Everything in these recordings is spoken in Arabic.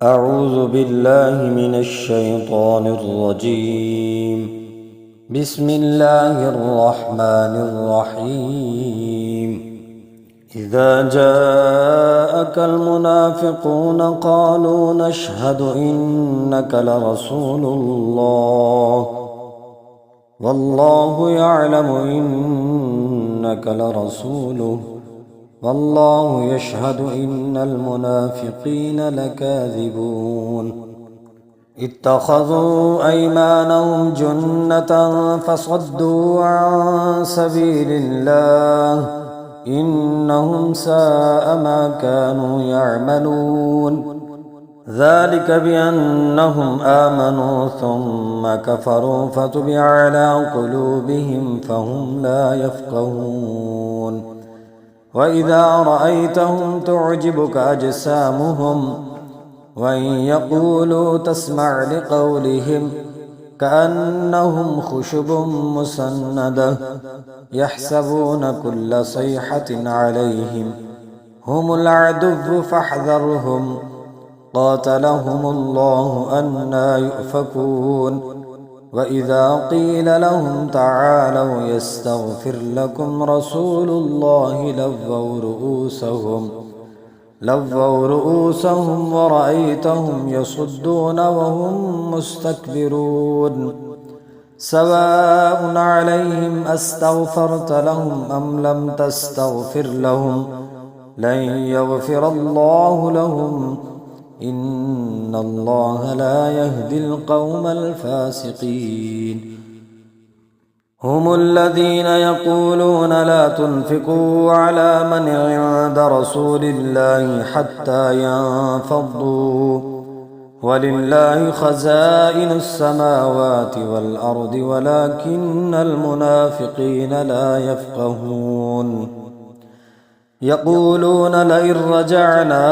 أعوذ بالله من الشيطان الرجيم. بسم الله الرحمن الرحيم. إذا جاءك المنافقون قالوا نشهد إنك لرسول الله والله يعلم إنك لرسوله والله يشهد إن المنافقين لكاذبون. اتخذوا أيمانهم جنة فصدوا عن سبيل الله إنهم ساء ما كانوا يعملون. ذلك بأنهم آمنوا ثم كفروا فتبع على قلوبهم فهم لا يفقهون. وإذا رأيتهم تعجبك أجسامهم وإن يقولوا تسمع لقولهم كأنهم خشب مسندة يحسبون كل صيحة عليهم هم العدو فاحذرهم قاتلهم الله أنى يؤفكون. وإذا قيل لهم تعالوا يستغفر لكم رسول الله لووا رؤوسهم ورأيتهم يصدون وهم مستكبرون. سواء عليهم أستغفرت لهم أم لم تستغفر لهم لن يغفر الله لهم إن الله لا يهدي القوم الفاسقين. هم الذين يقولون لا تنفقوا على من عند رسول الله حتى ينفضوا ولله خزائن السماوات والأرض ولكن المنافقين لا يفقهون. يقولون لئن رجعنا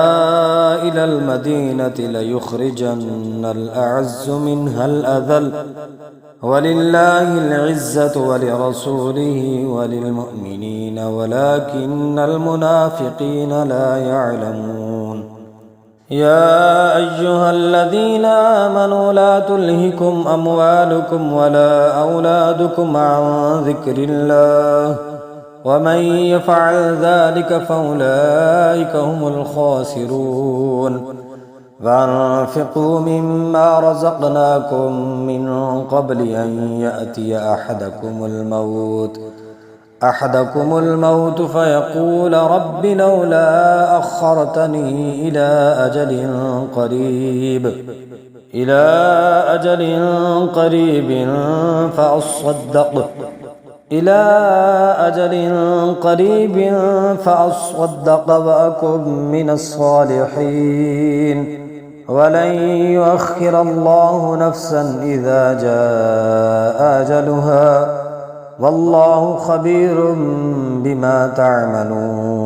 إلى المدينة ليخرجن الأعز منها الأذل ولله العزة ولرسوله وللمؤمنين ولكن المنافقين لا يعلمون. يا أيها الذين آمنوا لا تلهكم أموالكم ولا أولادكم عن ذكر الله ومن يفعل ذلك فأولئك هم الخاسرون. وأنفقوا مما رزقناكم من قبل أن يأتي أحدكم الموت فيقول رب لولا أخرتني إلى أجل قريب فأصدق وأكن من الصالحين ولن يؤخر الله نفسا إذا جاء أجلها والله خبير بما تعملون.